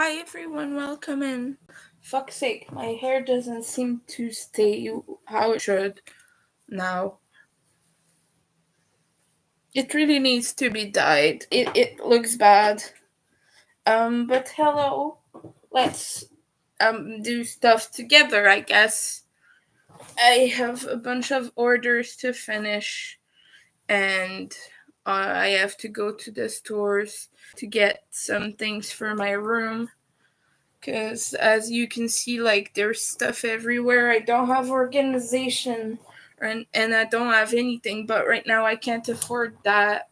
Hi everyone, welcome in. Fuck's sake, my hair doesn't seem to stay how it should now. It really needs to be dyed. It looks bad. But hello. Let's do stuff together, I guess. I have a bunch of orders to finish and I have to go to the stores to get some things for my room. Because as you can see, like, there's stuff everywhere. I don't have organization and I don't have anything, but right now I can't afford that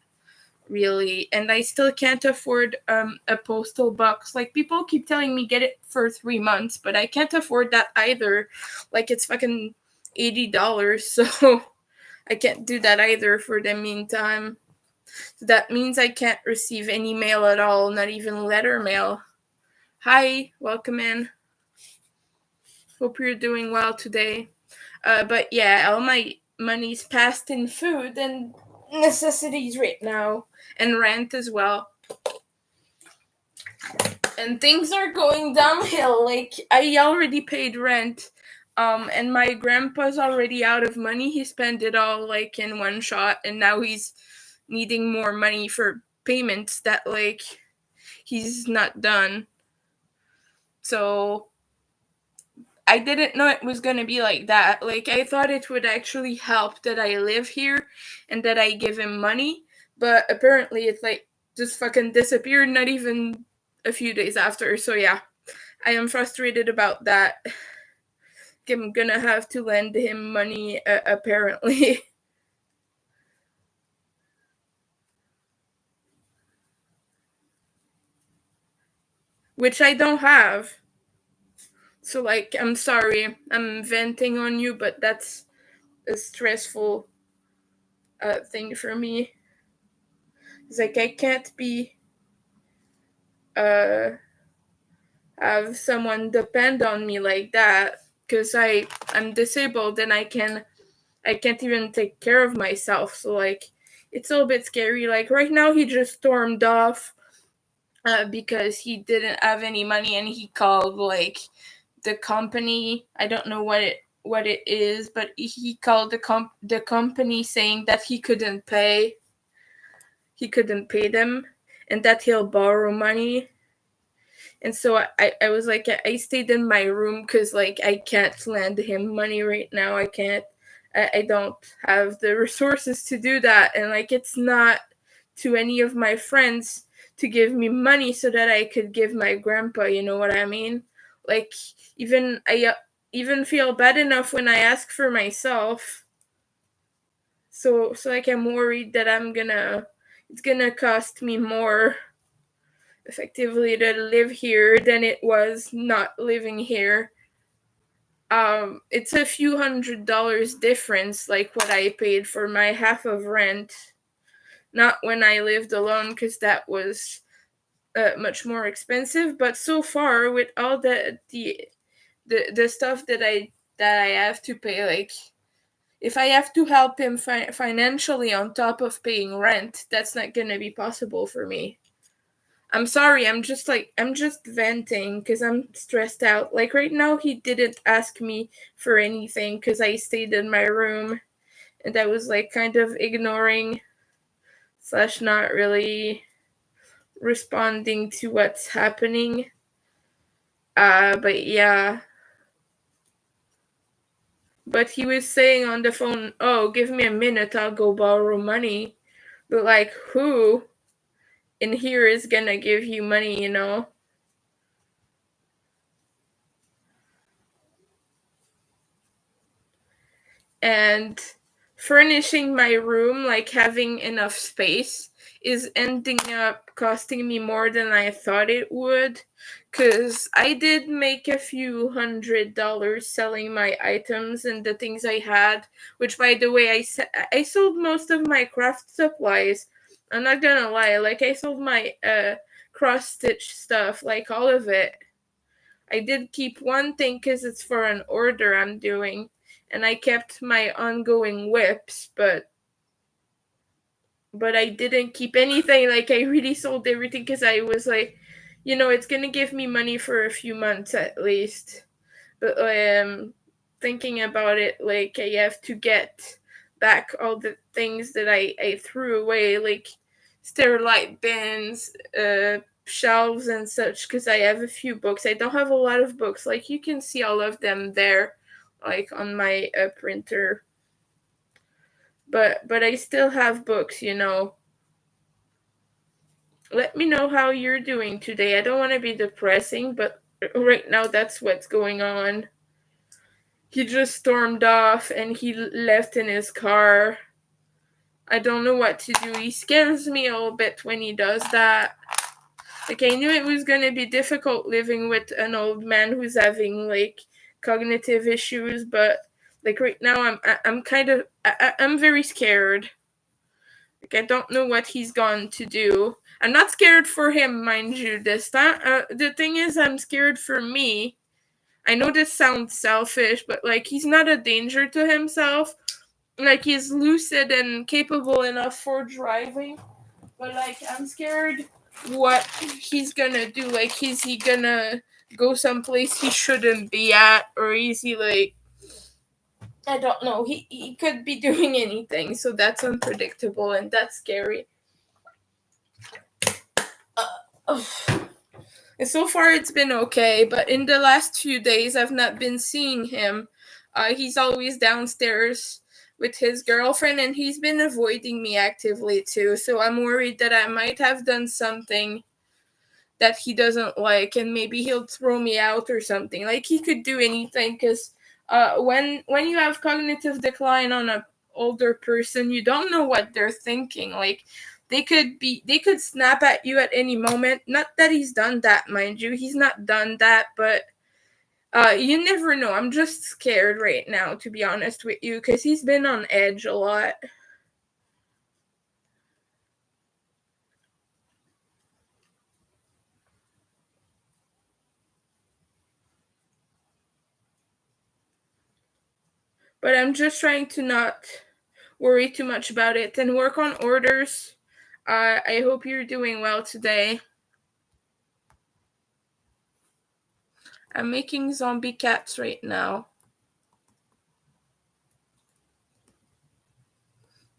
really, and I still can't afford a postal box. Like, people keep telling me get it for 3 months, but I can't afford that either. Like, it's fucking $80, so I can't do that either for the meantime. So that means I can't receive any mail at all, not even letter mail. Hi, welcome in. Hope you're doing well today. But yeah, all my money's passed in food and necessities right now, and rent as well. And things are going downhill. Like, I already paid rent, and my grandpa's already out of money. He spent it all like in one shot, and now he's needing more money for payments that like he's not done. So I didn't know it was gonna be like that. Like, I thought it would actually help that I live here and that I give him money, but apparently it's like just fucking disappeared, not even a few days after. So yeah, I am frustrated about that. I'm gonna have to lend him money, apparently. Which I don't have. So, like, I'm sorry, I'm venting on you, but that's a stressful thing for me. It's like I can't be have someone depend on me like that, because I'm disabled and I can't even take care of myself. So like, it's a little bit scary. Like, right now he just stormed off because he didn't have any money, and he called like the company. I don't know what it is, but he called the company saying that he couldn't pay them, and that he'll borrow money. And so I was like, I stayed in my room because like I can't lend him money right now. I don't have the resources to do that. And like, it's not to any of my friends to give me money so that I could give my grandpa, you know what I mean? Like, I even feel bad enough when I ask for myself. So like, I'm worried that it's gonna cost me more effectively to live here than it was not living here. It's a few $100s difference, like what I paid for my half of rent, not when I lived alone, because that was much more expensive. But so far, with all the stuff that I have to pay, like, if I have to help him financially on top of paying rent, that's not gonna be possible for me. I'm sorry, I'm just venting because I'm stressed out. Like, right now, he didn't ask me for anything because I stayed in my room, and I was like kind of ignoring / not really responding to what's happening. But yeah. But he was saying on the phone, oh, give me a minute, I'll go borrow money. But like, who in here is gonna give you money, you know? And furnishing my room, like having enough space, is ending up costing me more than I thought it would, because I did make a few $100 selling my items and the things I had, which, by the way, I sold most of my craft supplies. I'm not gonna lie, like, I sold my cross stitch stuff, like all of it. I did keep one thing because it's for an order I'm doing, and I kept my ongoing whips, but I didn't keep anything. Like, I really sold everything because I was like, it's gonna give me money for a few months at least. But thinking about it, like I have to get back all the things that I threw away, like sterilite bins, shelves and such, because I have a few books. I don't have a lot of books. Like you can see all of them there, like on my printer. But I still have books. Let me know how you're doing today. I don't want to be depressing, but right now that's what's going on. He just stormed off and he left in his car. I don't know what to do. He scares me a little bit when he does that. Like I knew it was gonna be difficult living with an old man who's having like cognitive issues, but like right now I'm kind of I'm very scared. Like I don't know what he's going to do. I'm not scared for him, mind you. This time, the thing is, I'm scared for me. I know this sounds selfish, but like he's not a danger to himself. Like he's lucid and capable enough for driving, but like I'm scared what he's gonna do. Like is he gonna go someplace he shouldn't be at, or is he like, I don't know, he could be doing anything, so that's unpredictable and that's scary. uh, and so far it's been okay, but in the last few days I've not been seeing him. He's always downstairs with his girlfriend and he's been avoiding me actively too, so I'm worried that I might have done something that he doesn't like and maybe he'll throw me out or something. Like he could do anything, because when you have cognitive decline on a older person, you don't know what they're thinking. Like they could snap at you at any moment. Not that he's done that, mind you, he's not done that, but you never know. I'm just scared right now, to be honest with you, because he's been on edge a lot. But I'm just trying to not worry too much about it and work on orders. I hope you're doing well today. I'm making zombie cats right now.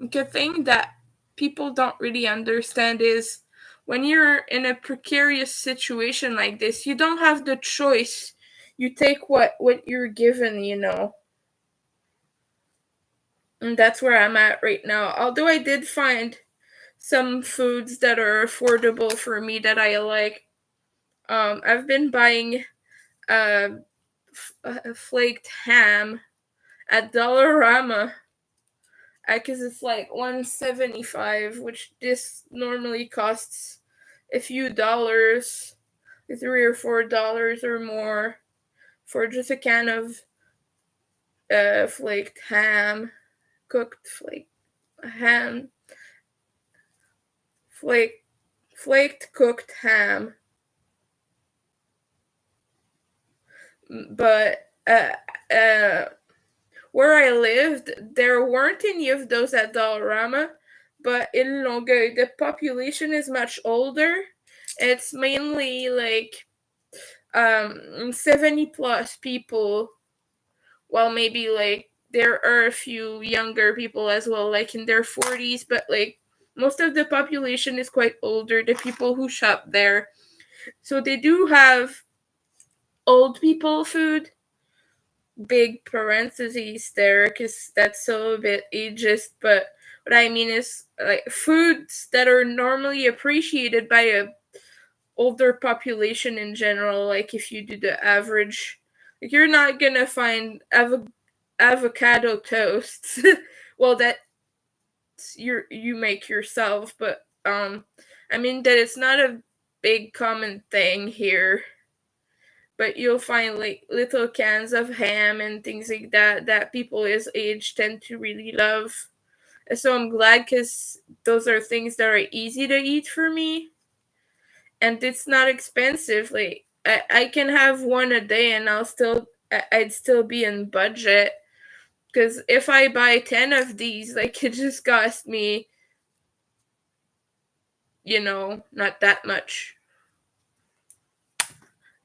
The thing that people don't really understand is when you're in a precarious situation like this, you don't have the choice. You take what you're given. And that's where I'm at right now. Although I did find some foods that are affordable for me that I like. I've been buying uh, flaked ham at Dollarama, because it's like $1.75, which this normally costs a few dollars, $3 or $4 or more, for just a can of flaked ham, cooked flaked ham, flaked cooked ham. But where I lived, there weren't any of those at Dollarama, but in Longueuil, the population is much older. It's mainly like 70 plus people. Well, maybe like there are a few younger people as well, like in their 40s, but like most of the population is quite older, the people who shop there. So they do have old people food, big parentheses there because that's so a bit ageist, but what I mean is like foods that are normally appreciated by a older population in general. Like if you do the average, like you're not gonna find avocado toasts. Well, that you make yourself, but I mean that it's not a big common thing here, but you'll find like little cans of ham and things like that people his age tend to really love. So I'm glad, because those are things that are easy to eat for me, and it's not expensive. Like I can have one a day and I'd still be in budget, because if I buy 10 of these, like it just cost me, not that much.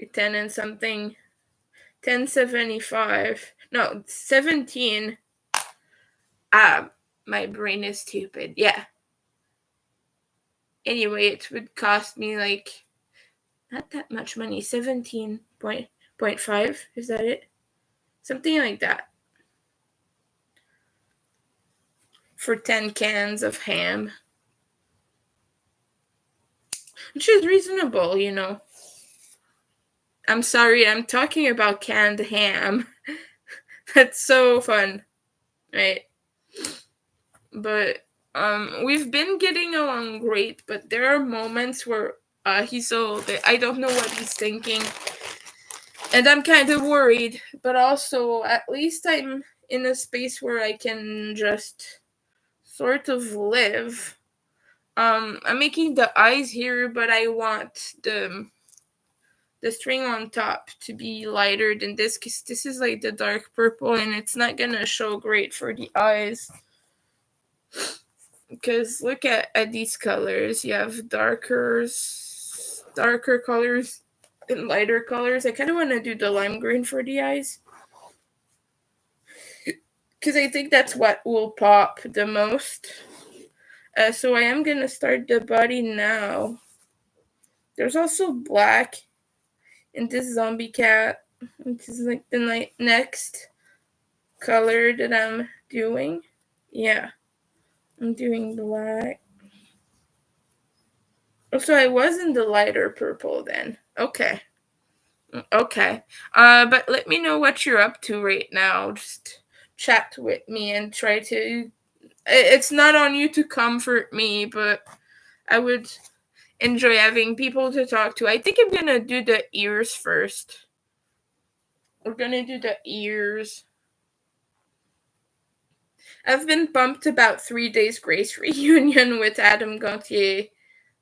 10 and something. 1075. No, 17. My brain is stupid. Yeah. Anyway, it would cost me like not that much money. 17.5. Is that it? Something like that. For 10 cans of ham. Which is reasonable, you know. I'm sorry, I'm talking about canned ham. That's so fun, right? But we've been getting along great, but there are moments where he's so I don't know what he's thinking, and I'm kind of worried. But also, at least I'm in a space where I can just sort of live. I'm making the eyes here, but I want the string on top to be lighter than this, because this is like the dark purple and it's not gonna show great for the eyes. Because look at these colors. You have darker colors and lighter colors. I kind of want to do the lime green for the eyes, because I think that's what will pop the most. So I am gonna start the body now. There's also black in this zombie cat, which is like the next color that I'm doing. Yeah, I'm doing black. So I was in the lighter purple then. Okay. But let me know what you're up to right now. Just chat with me and try to. It's not on you to comfort me, but I would enjoy having people to talk to. I think I'm gonna do the ears first. We're gonna do the ears. I've been pumped about 3 Days Grace reunion with Adam Gontier.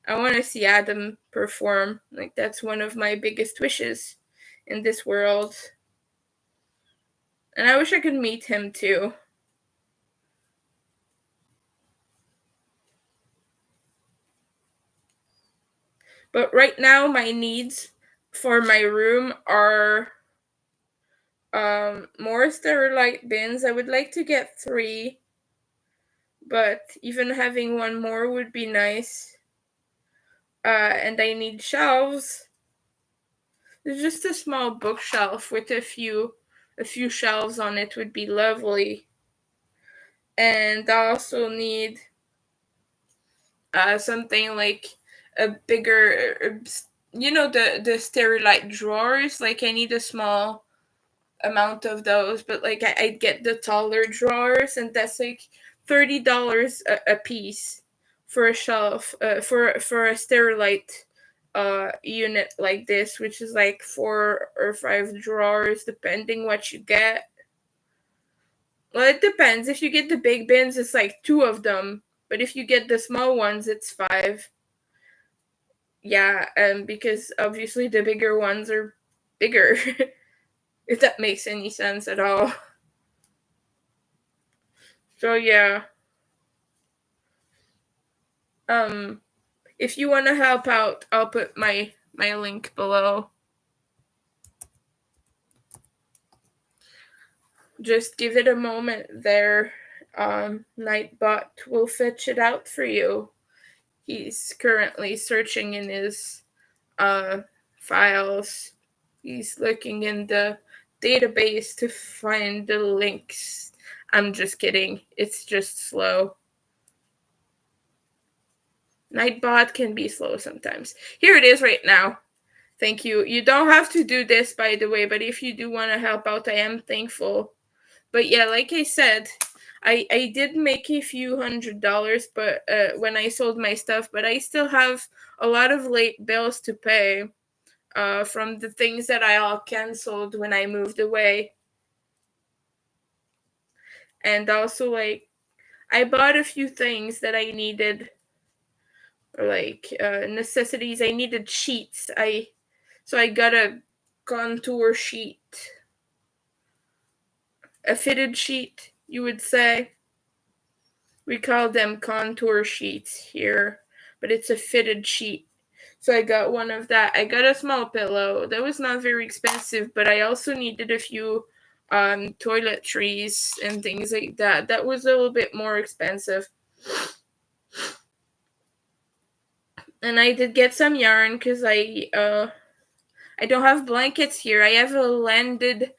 I want to see Adam perform. Like, that's one of my biggest wishes in this world. And I wish I could meet him too. But right now, my needs for my room are more sterilite bins. I would like to get 3, but even having one more would be nice. And I need shelves. There's just a small bookshelf with a few shelves on it would be lovely. And I also need something like a bigger, the sterilite drawers. Like, I need a small amount of those, but like I'd get the taller drawers, and that's like $30 a piece for a shelf, for a sterilite unit like this, which is like 4 or 5 drawers depending what you get. Well, it depends. If you get the big bins, it's like 2 of them, but if you get the small ones, it's 5. Yeah, because obviously the bigger ones are bigger. If that makes any sense at all. So yeah. If you want to help out, I'll put my link below. Just give it a moment there. Nightbot will fetch it out for you. He's currently searching in his files. He's looking in the database to find the links. I'm just kidding. It's just slow. Nightbot can be slow sometimes. Here it is right now. Thank you. You don't have to do this, by the way, but if you do want to help out, I am thankful. But yeah, like I said, I did make a few $100s, but when I sold my stuff, but I still have a lot of late bills to pay from the things that I all canceled when I moved away. And also, like, I bought a few things that I needed, or like necessities. I needed sheets. So I got a contour sheet. A fitted sheet, you would say. We call them contour sheets here, but it's a fitted sheet. So I got one of that. I got a small pillow. That was not very expensive, but I also needed a few toiletries and things like that. That was a little bit more expensive. And I did get some yarn because I don't have blankets here. I have a landed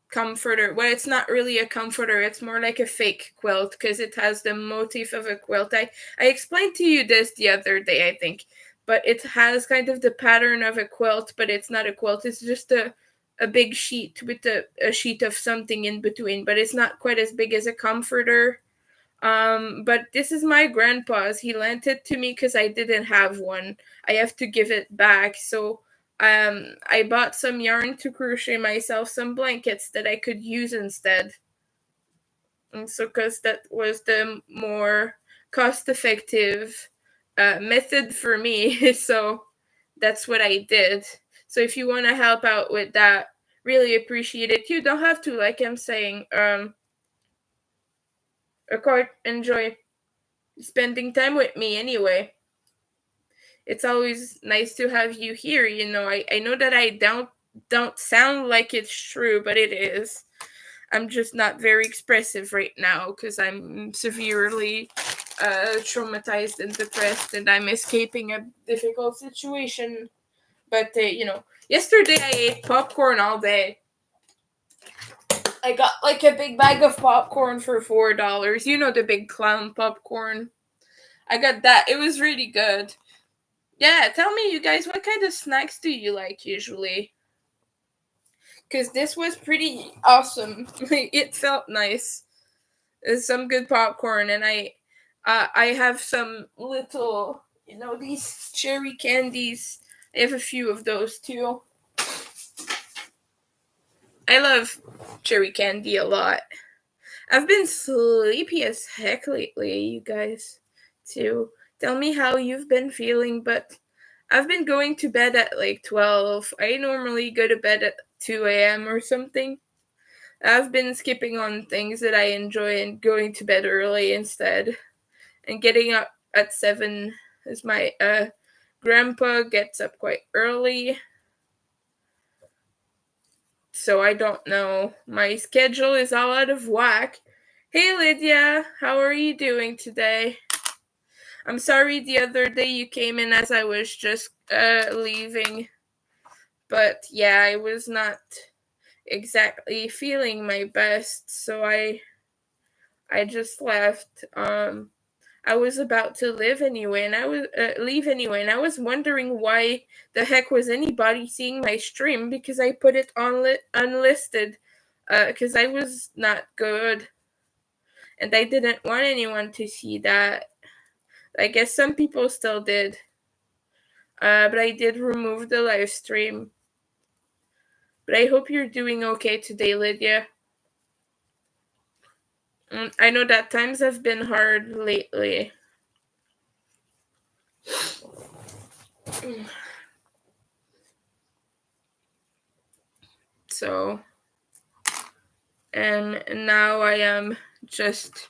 comforter. Well, it's not really a comforter. It's more like a fake quilt because it has the motif of a quilt. I explained to you this the other day, I think, but it has kind of the pattern of a quilt, but it's not a quilt. It's just a big sheet with a sheet of something in between, but it's not quite as big as a comforter. But this is my grandpa's. He lent it to me because I didn't have one. I have to give it back. So I bought some yarn to crochet myself some blankets that I could use instead. And so because that was the more cost-effective method for me. So that's what I did. So if you want to help out with that, really appreciate it. You don't have to, like I'm saying, quite enjoy spending time with me anyway. It's always nice to have you here. I know that I don't sound like it's true, but it is. I'm just not very expressive right now because I'm severely traumatized and depressed, and I'm escaping a difficult situation. But yesterday I ate popcorn all day. I got like a big bag of popcorn for $4. You know, the big clown popcorn. I got that. It was really good. Yeah, tell me, you guys, what kind of snacks do you like usually? Because this was pretty awesome. It felt nice. There's some good popcorn, and I have some little, these cherry candies. I have a few of those too. I love cherry candy a lot. I've been sleepy as heck lately, you guys, too. Tell me how you've been feeling, but I've been going to bed at like 12. I normally go to bed at 2 a.m. or something. I've been skipping on things that I enjoy and going to bed early instead. And getting up at 7 as my grandpa gets up quite early. So I don't know. My schedule is all out of whack. Hey Lydia, how are you doing today? I'm sorry the other day you came in as I was just leaving. But yeah, I was not exactly feeling my best, so I just left. I was about to leave anyway, and I was wondering why the heck was anybody seeing my stream because I put it on unlisted, because I was not good, and I didn't want anyone to see that. I guess some people still did, but I did remove the live stream. But I hope you're doing okay today, Lydia. I know that times have been hard lately. So, and now I am just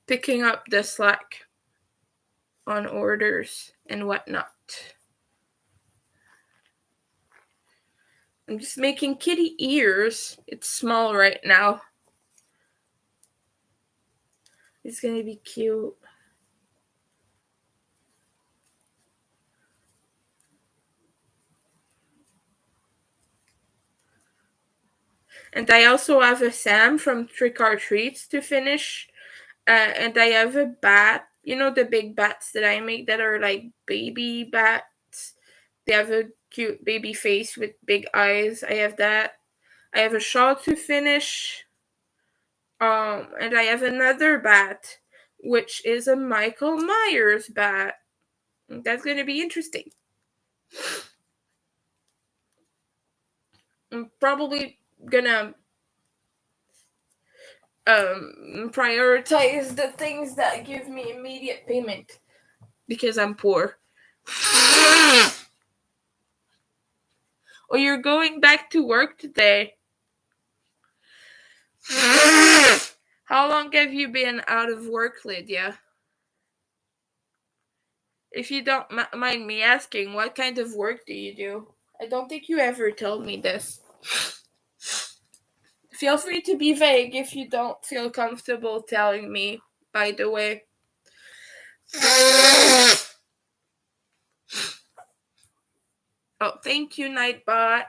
picking up the slack on orders and whatnot. I'm just making kitty ears. It's small right now. It's gonna be cute. And I also have a Sam from Trick or Treats to finish. And I have a bat. You know the big bats that I make that are like baby bats? They have a cute baby face with big eyes. I have that. I have a shawl to finish. And I have another bat, which is a Michael Myers bat. That's going to be interesting. I'm probably gonna prioritize the things that give me immediate payment because I'm poor. Oh, you're going back to work today. How long have you been out of work, Lydia? If you don't mind me asking, what kind of work do you do? I don't think you ever told me this. Feel free to be vague if you don't feel comfortable telling me, by the way. Oh, thank you, Nightbot.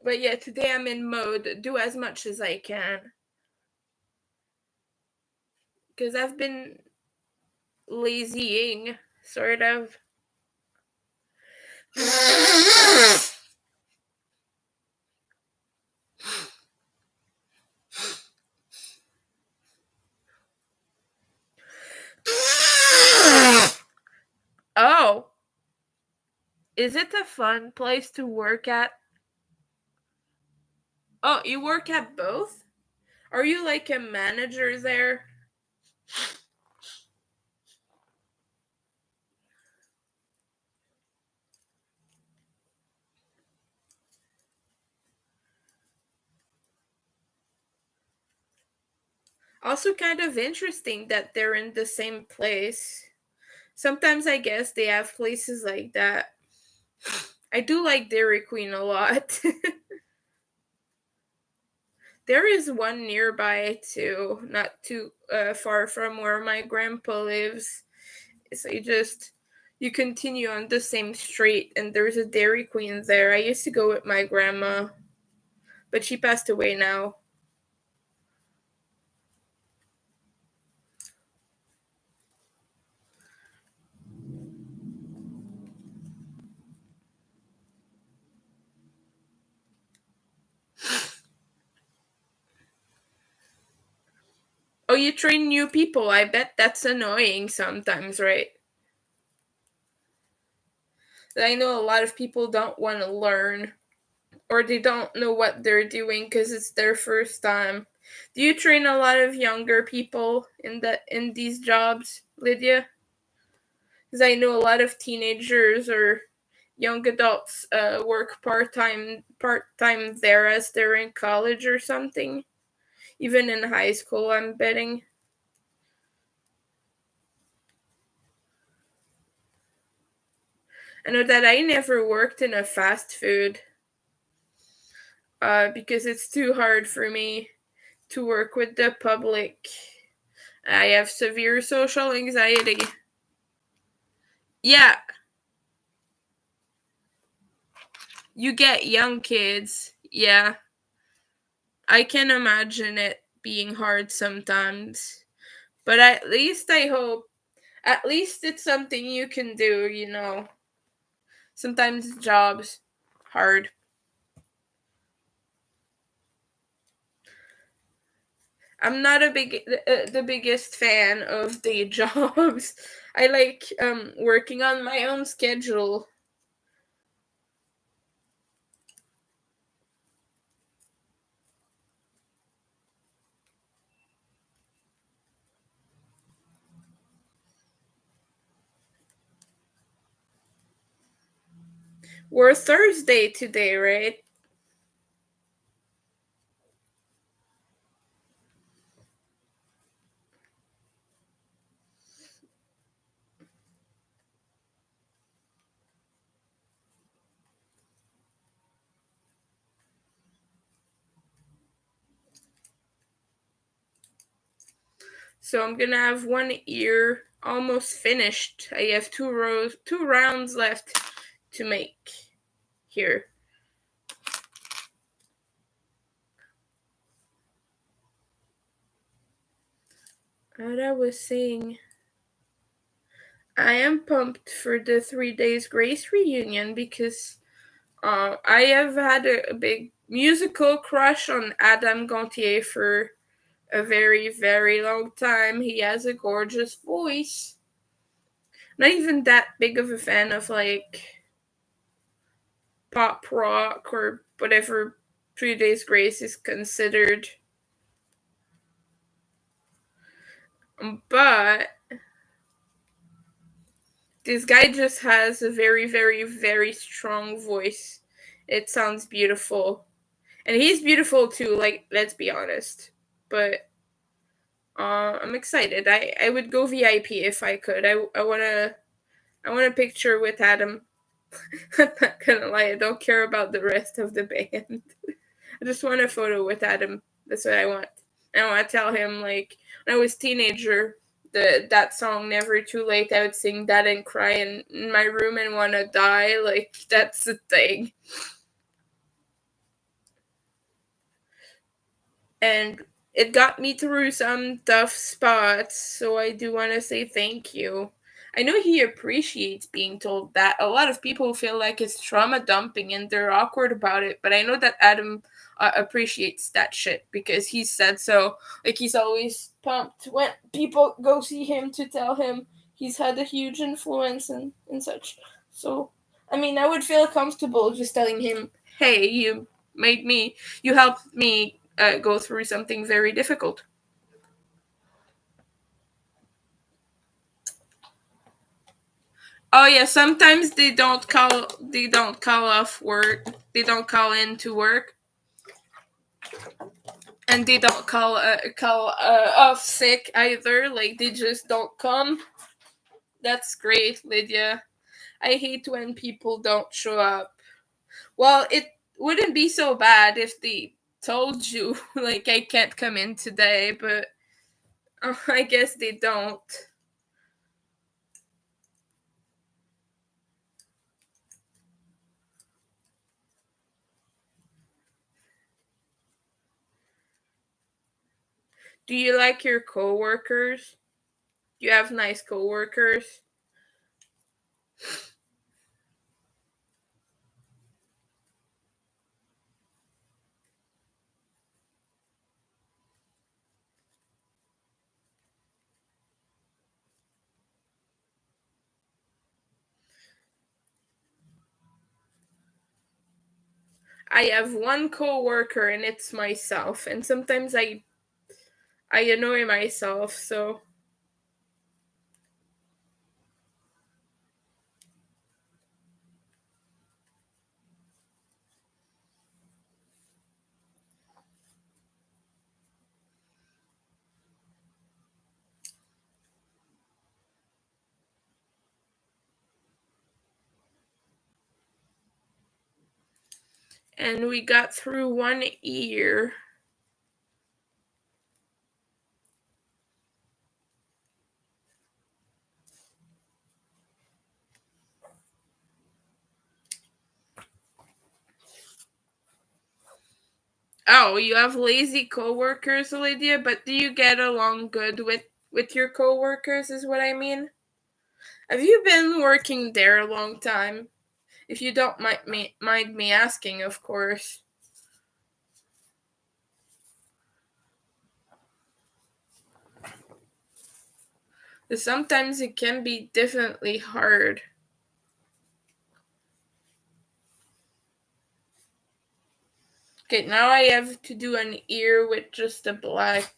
But yeah, today I'm in mode do as much as I can. Because I've been lazying, sort of. Oh, is it a fun place to work at? Oh, you work at both? Are you like a manager there? Also, kind of interesting that they're in the same place. Sometimes I guess they have places like that. I do like Dairy Queen a lot. There is one nearby too, not too far from where my grandpa lives. So you continue on the same street, and there's a Dairy Queen there. I used to go with my grandma, but she passed away now. Oh, you train new people. I bet that's annoying sometimes, right? I know a lot of people don't want to learn, or they don't know what they're doing because it's their first time. Do you train a lot of younger people in these jobs, Lydia? Because I know a lot of teenagers or young adults work part time there as they're in college or something. Even in high school, I'm betting. I know that I never worked in a fast food because it's too hard for me to work with the public. I have severe social anxiety. Yeah, you get young kids. Yeah, I can imagine it being hard sometimes. But at least I hope, at least it's something you can do. Sometimes jobs hard. I'm not the biggest fan of day jobs. I like working on my own schedule. We're Thursday today, right? So I'm gonna have one ear almost finished. I have 2 rounds left to make here. What I was saying, I am pumped for the 3 days Grace reunion because I have had a big musical crush on Adam Gontier for a very, very long time. He has a gorgeous voice. Not even that big of a fan of like pop rock or whatever 3 days Grace is considered. But this guy just has a very, very, very strong voice. It sounds beautiful. And he's beautiful too, like, let's be honest. But I'm excited. I would go VIP if I could. I want a picture with Adam. I'm not gonna lie, I don't care about the rest of the band. I just want a photo with Adam. That's what I want. I want to tell him, like, when I was teenager, that song "Never Too Late," I would sing that and cry in my room and want to die. Like, that's the thing. And it got me through some tough spots, so I do want to say thank you. I know he appreciates being told that. A lot of people feel like it's trauma dumping and they're awkward about it, but I know that Adam appreciates that shit because he said so. Like, he's always pumped when people go see him to tell him he's had a huge influence and such. So, I mean, I would feel comfortable just telling him, hey, you helped me go through something very difficult. Oh yeah, sometimes they don't call off work. They don't call in to work, and they don't call off sick either. Like, they just don't come. That's great, Lydia. I hate when people don't show up. Well, it wouldn't be so bad if they told you like, I can't come in today, but I guess they don't. Do you like your coworkers? Do you have nice coworkers? I have one coworker and it's myself, and sometimes I annoy myself, so and we got through one year. Oh, you have lazy coworkers, Lydia, but do you get along good with your coworkers is what I mean? Have you been working there a long time? If you don't mind me asking, of course. 'Cause sometimes it can be definitely hard. Okay, now I have to do an ear with just a black.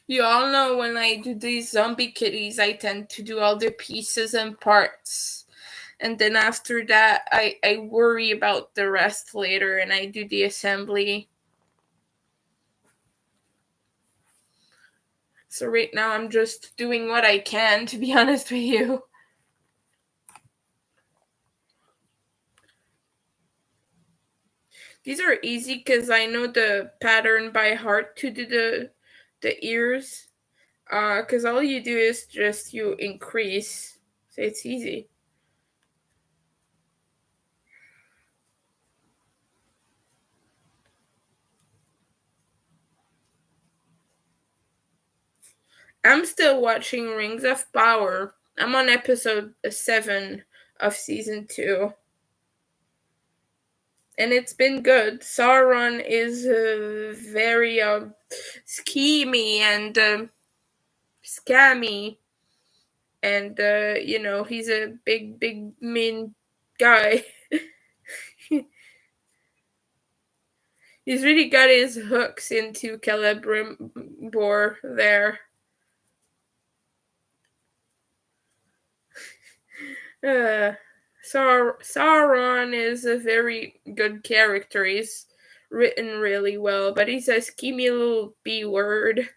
You all know when I do these zombie kitties, I tend to do all the pieces and parts. And then after that, I worry about the rest later and I do the assembly. So right now I'm just doing what I can, to be honest with you. These are easy because I know the pattern by heart to do the ears. Because all you do is just you increase. So it's easy. I'm still watching Rings of Power. I'm on episode 7 of season 2. And it's been good. Sauron is very schemy and scammy, and he's a big mean guy. He's really got his hooks into Celebrimbor there. Uh, Sauron is a very good character. He's written really well, but he's a schemy little B word.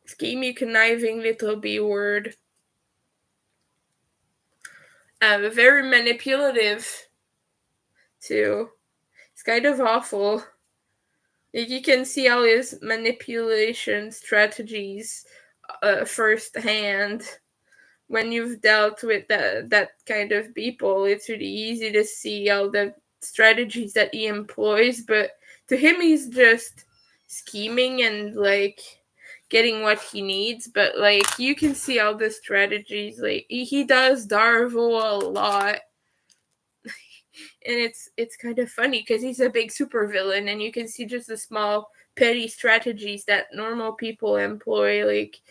Schemy, conniving little B word. Very manipulative, too. It's kind of awful. You can see all his manipulation strategies firsthand. When you've dealt with that kind of people, it's really easy to see all the strategies that he employs, but to him he's just scheming and like getting what he needs. But like you can see all the strategies, like he does Darvo a lot, and it's kind of funny because he's a big supervillain, and you can see just the small petty strategies that normal people employ, like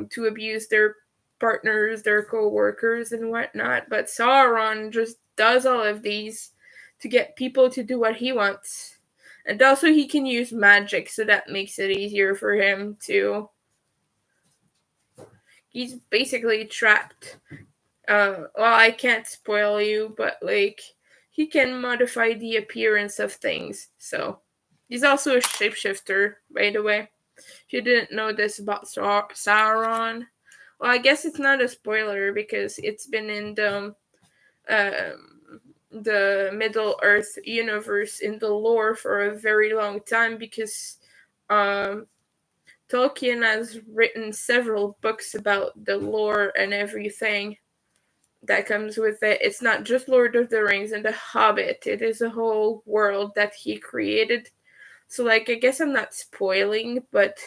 to abuse their partners, their co-workers, and whatnot. But Sauron just does all of these to get people to do what he wants. And also he can use magic, so that makes it easier for him too. He's basically trapped. Well, I can't spoil you, but like he can modify the appearance of things. So he's also a shapeshifter, by the way. If you didn't know this about Sauron, well, I guess it's not a spoiler because it's been in the Middle Earth universe in the lore for a very long time, because Tolkien has written several books about the lore and everything that comes with it. It's not just Lord of the Rings and The Hobbit. It is a whole world that he created. So, like, I guess I'm not spoiling, but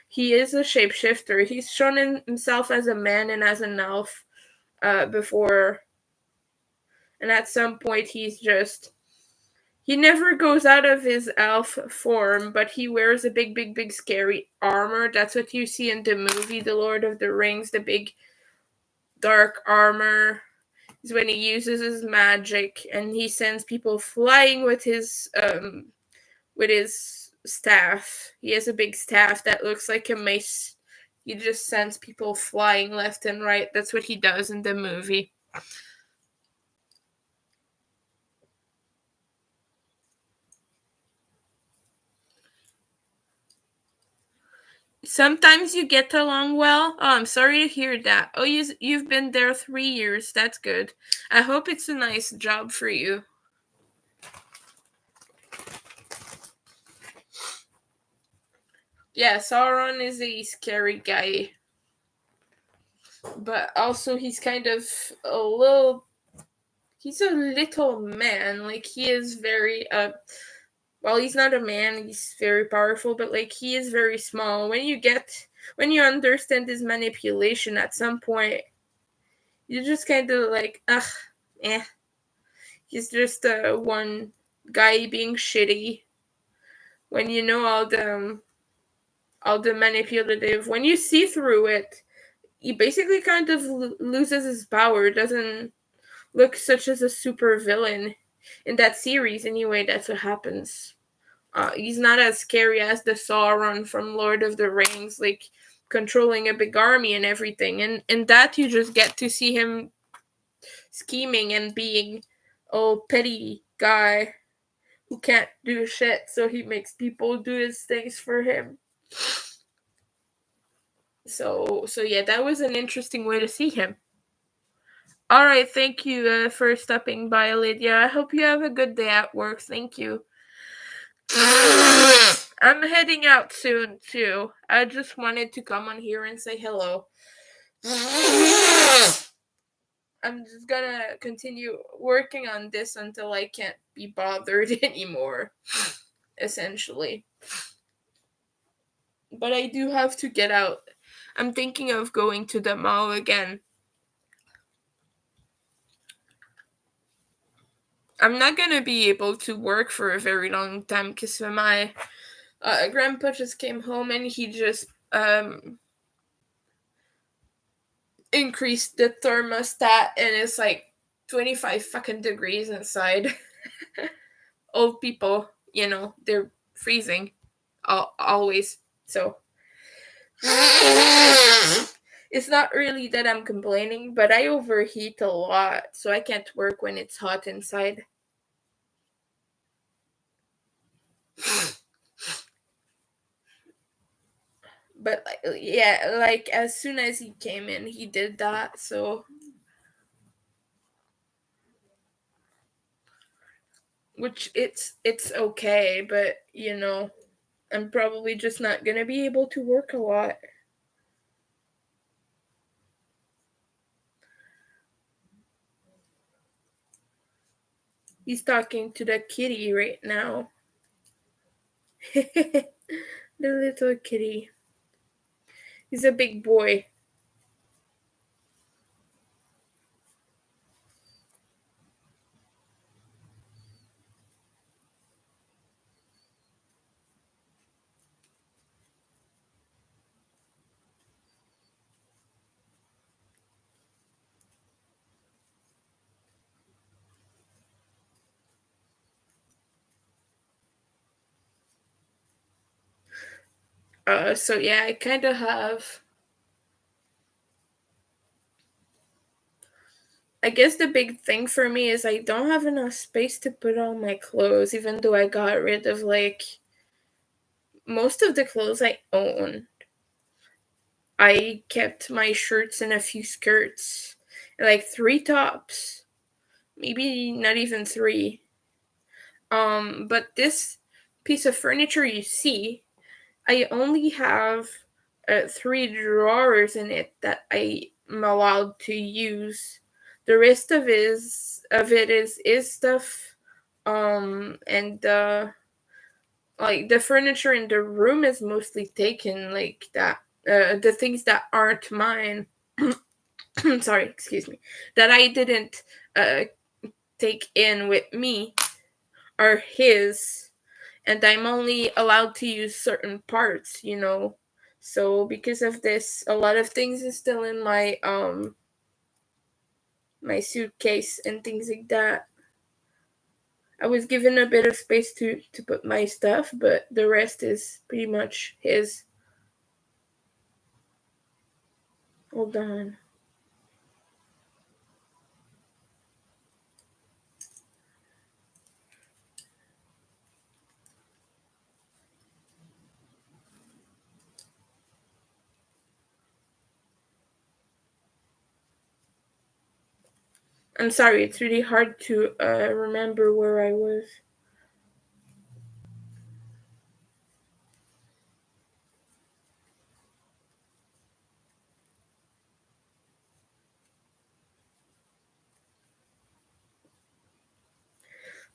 he is a shapeshifter. He's shown himself as a man and as an elf before. And at some point, he never goes out of his elf form, but he wears a big, big, big scary armor. That's what you see in the movie, The Lord of the Rings, the big dark armor. Is when he uses his magic and he sends people flying with his staff. He has a big staff that looks like a mace. He just sends people flying left and right. That's what he does in the movie. Sometimes you get along well. Oh, I'm sorry to hear that. Oh, you've been there 3 years. That's good. I hope it's a nice job for you. Yeah, Sauron is a scary guy. But also he's kind of a little he's a little man. Like he is very well, he's not a man, he's very powerful, but like he is very small. When you understand his manipulation at some point, you just kind of like, eh. He's just one guy being shitty. When you know all the manipulative, when you see through it, he basically kind of loses his power. Doesn't look such as a super villain in that series. Anyway, that's what happens. He's not as scary as the Sauron from Lord of the Rings, like controlling a big army and everything. And in that, you just get to see him scheming and being a petty guy who can't do shit, so he makes people do his things for him. So yeah, that was an interesting way to see him. All right, thank you for stopping by, Lydia. I hope you have a good day at work. Thank you. I'm heading out soon too. I just wanted to come on here and say hello. I'm just gonna continue working on this until I can't be bothered anymore, essentially. But I do have to get out. I'm thinking of going to the mall again. I'm not gonna be able to work for a very long time because my grandpa just came home and he just increased the thermostat and it's like 25 fucking degrees inside. old people, they're freezing always. So it's not really that I'm complaining, but I overheat a lot, so I can't work when it's hot inside. But yeah, like as soon as he came in, he did that. So, which it's okay, but I'm probably just not gonna be able to work a lot. He's talking to the kitty right now. The little kitty. He's a big boy. So yeah, I kind of have. I guess the big thing for me is I don't have enough space to put all my clothes, even though I got rid of like most of the clothes I own. I kept my shirts and a few skirts, and like 3 tops, maybe not even 3. But this piece of furniture you see, I only have 3 drawers in it that I am allowed to use. The rest of it is stuff, and like the furniture in the room is mostly taken, like that. The things that aren't mine. Sorry, excuse me. That I didn't uh, take in with me are his, and I'm only allowed to use certain parts. So because of this, a lot of things is still in my suitcase and things like that. I was given a bit of space to put my stuff, but the rest is pretty much his. Hold on. I'm sorry, it's really hard to remember where I was.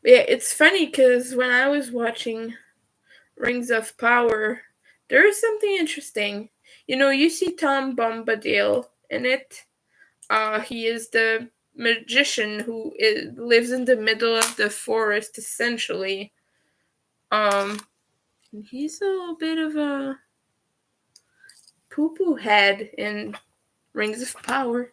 But yeah, it's funny because when I was watching Rings of Power, there is something interesting. You see Tom Bombadil in it. He is the magician who lives in the middle of the forest, essentially. Um, he's a little bit of a poo-poo head in Rings of Power.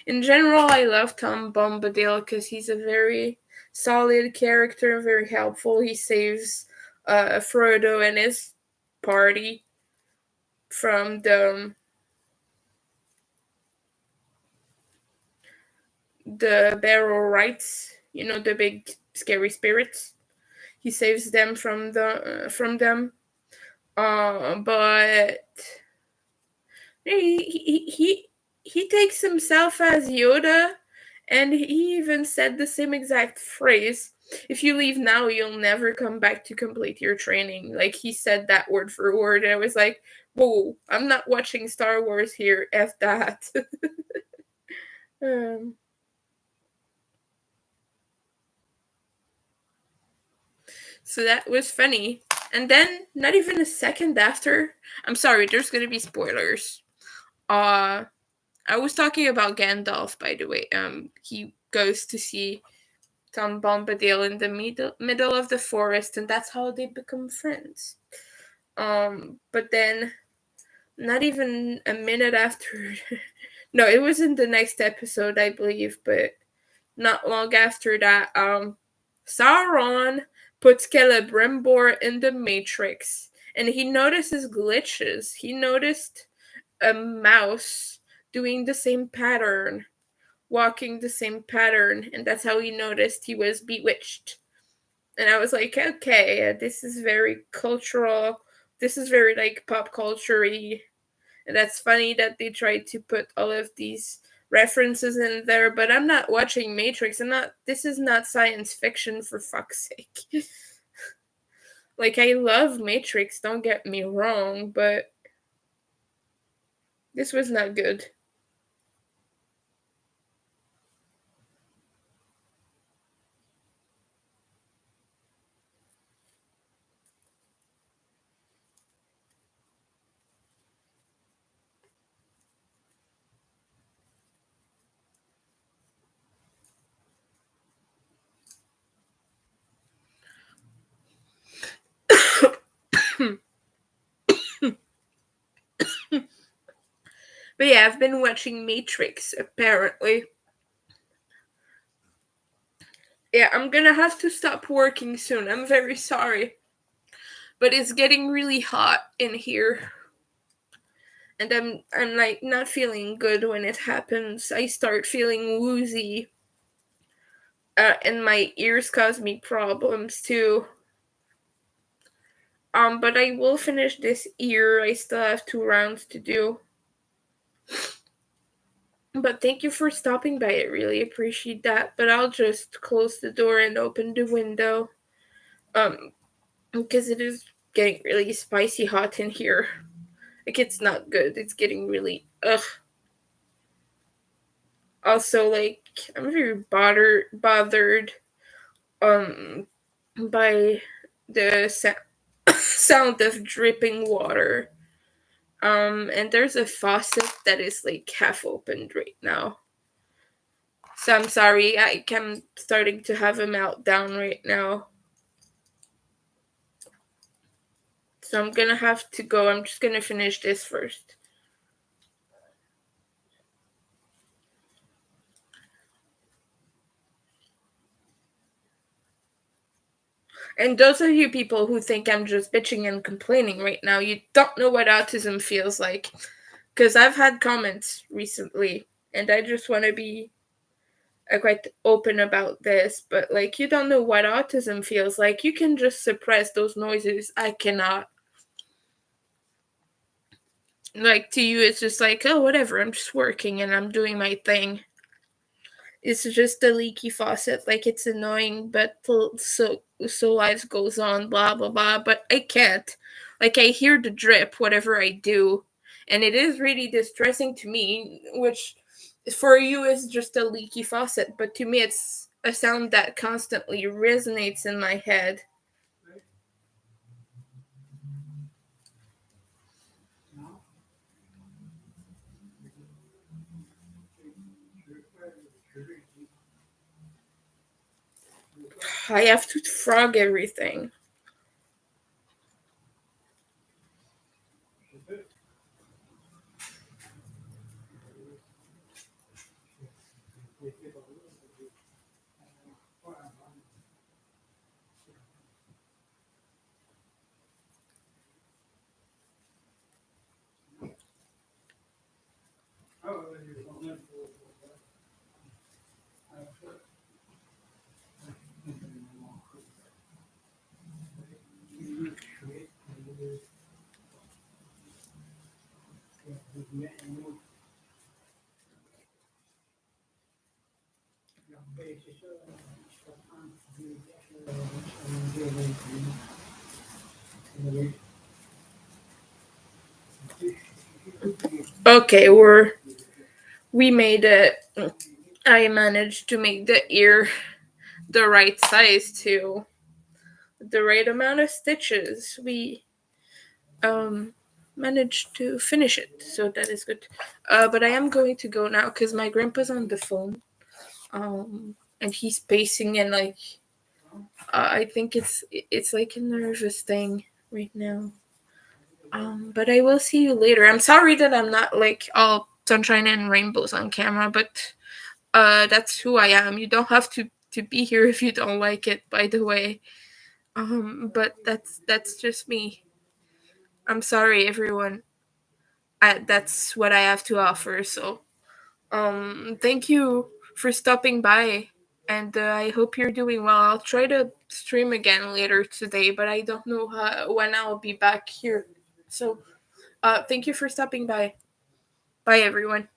In general, I love Tom Bombadil because he's a very solid character, very helpful. He saves Frodo and his party from the barrel rights, the big scary spirits. He saves them from them. But he takes himself as Yoda, and he even said the same exact phrase. If you leave now, you'll never come back to complete your training. Like, he said that word for word, and I was like, whoa, I'm not watching Star Wars here. F that. um, so that was funny. And then, not even a second after, I'm sorry, there's gonna be spoilers. Uh, I was talking about Gandalf, by the way. He goes to see Tom Bombadil in the middle of the forest, and that's how they become friends. But then, not even a minute after, no, it was in the next episode, I believe, but not long after that, Sauron puts Celebrimbor in the Matrix, and he notices glitches. He noticed a mouse doing the same pattern, walking the same pattern, and that's how he noticed he was bewitched. And I was like, okay, this is very cultural. This is very like pop culture-y. And that's funny that they tried to put all of these references in there, but I'm not watching Matrix. This is not science fiction, for fuck's sake. Like, I love Matrix, don't get me wrong, but this was not good. But yeah, I've been watching Matrix, apparently. Yeah, I'm gonna have to stop working soon. I'm very sorry. But it's getting really hot in here. And I'm like not feeling good when it happens. I start feeling woozy. And my ears cause me problems too. But I will finish this ear. I still have 2 rounds to do. But thank you for stopping by. I really appreciate that. But I'll just close the door and open the window. Because it is getting really spicy hot in here. Like, it's not good. It's getting really ugh. Also, like, I'm very bothered by the sound of dripping water. And there's a faucet that is like half opened right now. So I'm sorry, I'm starting to have a meltdown right now. So I'm gonna have to go. I'm just gonna finish this first. And those of you people who think I'm just bitching and complaining right now, you don't know what autism feels like. Because I've had comments recently, and I just want to be quite open about this, but like, you don't know what autism feels like. You can just suppress those noises. I cannot. Like, to you, it's just like, oh, whatever, I'm just working and I'm doing my thing. It's just a leaky faucet. Like, it's annoying, but so life goes on, blah blah blah. But I can't. Like, I hear the drip whatever I do, and it is really distressing to me. Which, for you, is just a leaky faucet, but to me, it's a sound that constantly resonates in my head. I have to frog everything. Okay, we made it. I managed to make the ear the right size too. The right amount of stitches. We managed to finish it, so that is good. But I am going to go now because my grandpa's on the phone. And he's pacing and like I think it's like a nervous thing right now. But I will see you later. I'm sorry that I'm not like all sunshine and rainbows on camera, but that's who I am. You don't have to be here if you don't like it, by the way. But that's just me. I'm sorry, everyone. That's what I have to offer. So, thank you for stopping by, and I hope you're doing well. I'll try to stream again later today, but I don't know when I'll be back here. So, thank you for stopping by. Bye, everyone.